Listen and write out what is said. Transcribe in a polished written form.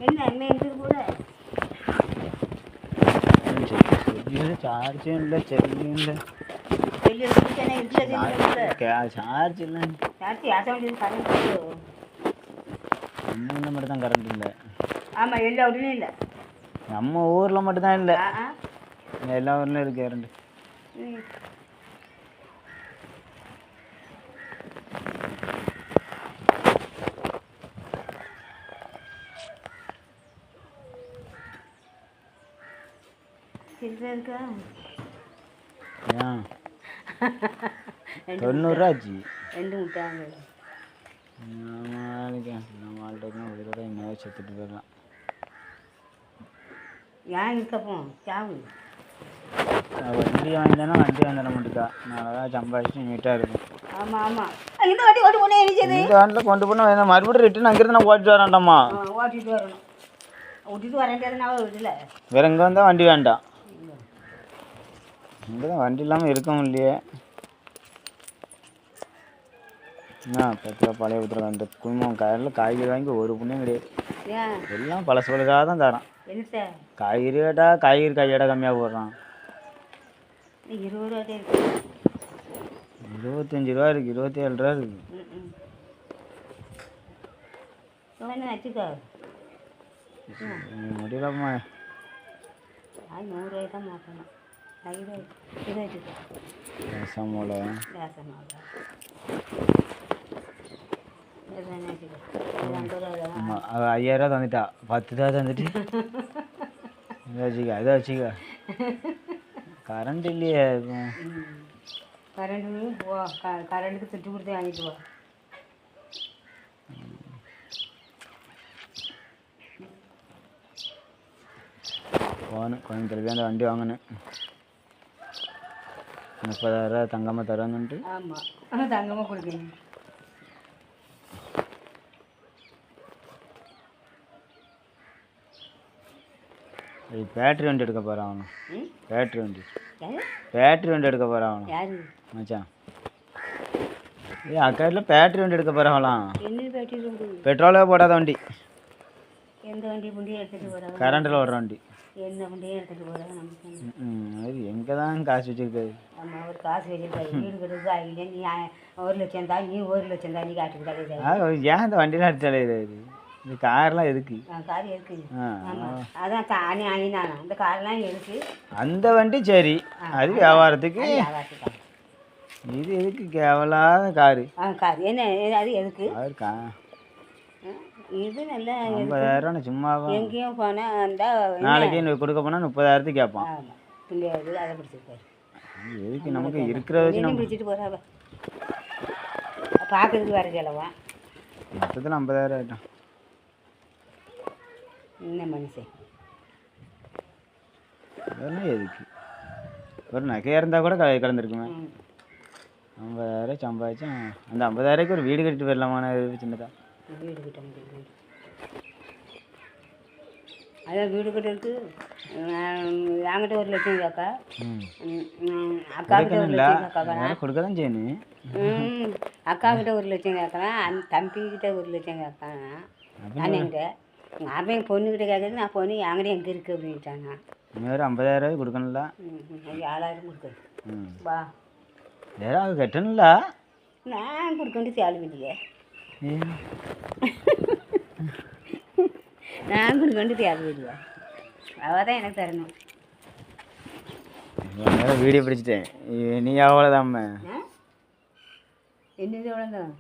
என்ன என்ன இது கூட சார்ஜும் இல்லை செல்லும் இல்லை வெளியே எடுத்துட்டேனே இல்லை சார்ஜ் இல்லை சார்ஜ் ஆட்ட வேண்டியது கரண்ட் நம்ம மட்டும் தான் கரண்ட் இல்லை. ஆமாம் எல்லா ஊர்லேயும் இல்லை. நம்ம ஊரில் மட்டும்தான் இல்லை, எல்லா ஊர்லேயும் இருக்கு கரண்ட். இருக்கா ஏன் 90 ஆச்சு. 2 முட்டாங்க நம்ம ஆள்கிட்ட உயிரோட எங்கேயாவது செத்துட்டு போயிடலாம். ஏன் இருக்கப்போ சாவு வண்டி வாங்கினா வண்டி வந்துட மாட்டேக்கா. நான் தான் சம்பாதிச்சு நீட்டாக இருக்கும். ஆமாம் ஆமாம் இந்த வண்டி ஓட்டி போனே இந்த வண்டியில் கொண்டு போனால் மறுபடியும் ரிட்டன் அங்கிருந்து நான் ஓட்டிட்டு வரேன்டாம்மா. ஓட்டிட்டு வரணும், ஓட்டிட்டு வரேன்றதுனால வீட்டில் வேற இங்கே வந்தால் வண்டி வேண்டாம். இங்கே தான் வண்டி இல்லாமல் இருக்கவும் இல்லையே. பத்து பழைய ஊற்றுற அந்த குடும்பம் காரில் காய்கறி வாங்கி ஒரு புண்ணியம் கிடையாது. எல்லாம் பழசு பழசாக தான் தரான். காய்கறி கேட்டால் காய்கறி கையடா கம்மியாக போடுறான். 20 ரூபா இருக்கு, 25 ரூபா இருக்குது, 27 ரூபா இருக்குது. முடியலம்மா. 100 ரூபாய் தான் மாற்றணும். ரசம் மூளை 5000 ரூபா தந்துட்டா, 10 ரூபா தந்துட்டு இதை வச்சுக்க அதை வச்சுக்க. கரண்ட் இல்லையே. கரண்ட்டுக்கு திட்டு கொடுத்து வாங்கிட்டு போ. போகணும் கோயம்புத்தூர் அந்த வண்டி வாங்கினேன். 30,000 ரூபா தங்கமாக தருவாங்கன்ட்டு. ஆமாம் தங்கமாக கொடுக்குறீங்க. பேட்ரி வண்டி எடுக்க போகிறான் அவனும். பேட்ரி வண்டி எடுக்க போகிறான் அவனும். யாரு மச்சான்? அக்காட்டில் பேட்ரி வண்டி எடுக்க போகிறாங்களாம். என்ன பேட்டரி வண்டி? பெட்ரோலே போடாத வண்டி. எந்த வண்டி வண்டியும் எடுத்துகிட்டு போகிறாங்க? கரண்டில் ஓடுற வண்டி. என்ன வண்டியும் எடுத்துகிட்டு போகிறாங்க நமக்கு. அது எங்கே தான் காசு வச்சுருக்காது. ஆமாம் அவர் காசு வச்சுருக்காரு. வீடு கட்டுறது ஆகிங்க. நீ 1 லட்சம் தான், நீ 1 லட்சம் தான், நீ காட்டுக்கிட்டாலே. ஏன் இந்த வண்டிலாம் எடுத்தாலே இது இந்த கார்லாம் எதுக்கு? கார் எதுக்கு? ஆமாம் அதான் அணினானா இந்த கார்லாம் எதுக்கு? அந்த வண்டி சரி, அது வியாபாரத்துக்கு. இது எதுக்கு கேவலாத காரு? கார் என்ன அது எதுக்கு? இருக்கா இது நல்லா 50,000 சும்மா எங்கேயும் போனால் அந்த நாளைக்கு கொடுக்க போனால் 30,000 கேட்பான். ஆமாம் பிள்ளையாது அதை பிடிச்சிருக்காரு. எதுக்கு நமக்கு இருக்கிறத வச்சு நம்ம பிடிச்சிட்டு போகிறாவ பார்க்கறதுக்கு வேறு செலவா. மொத்தத்தில் 50,000 ஆகிட்டோம். என்ன மனுஷன் அதெல்லாம் எதுக்கு? ஒரு நகையாக இருந்தால் கூட கலந்துருக்குமே. 50,000 சம்பாதிச்சா அந்த 50,000க்கு ஒரு வீடு கட்டிட்டு போயிடலாமான சின்னதாக. வீடு கட்ட முடியும். அதான் வீடு கட்டுறதுக்கு என்கிட்ட 1 லட்சம் கேட்கா, அக்காக்கிட்ட 1 லட்சம் கேட்கலாம். கொடுக்க தான் செய்யணும். அக்காக்கிட்ட 1 லட்சம் கேட்கலாம், அந்த தம்பிக்கிட்ட 1 லட்சம் கேட்கலாம். அண்ணன்கிட்ட அவன் பொண்ணுக்கிட்ட கேட்கறது, நான் பொண்ணு என்கிட்ட எங்கே இருக்குது அப்படின்ட்டானா. இன்னொரு 50,000 கொடுக்கணும்ல. 7,000 கொடுக்குறது. வா வேற அது கட்டணும்ல. நான் கொடுக்க தேவை இல்லையே. நான் கொடுக்க தேவை இல்லையா? அவள் தான் எனக்கு தரணும். வீடியோ பிடிச்சிட்டேன். நீ அவ்வளோதாம்மா. என்னது எவ்வளோதான்?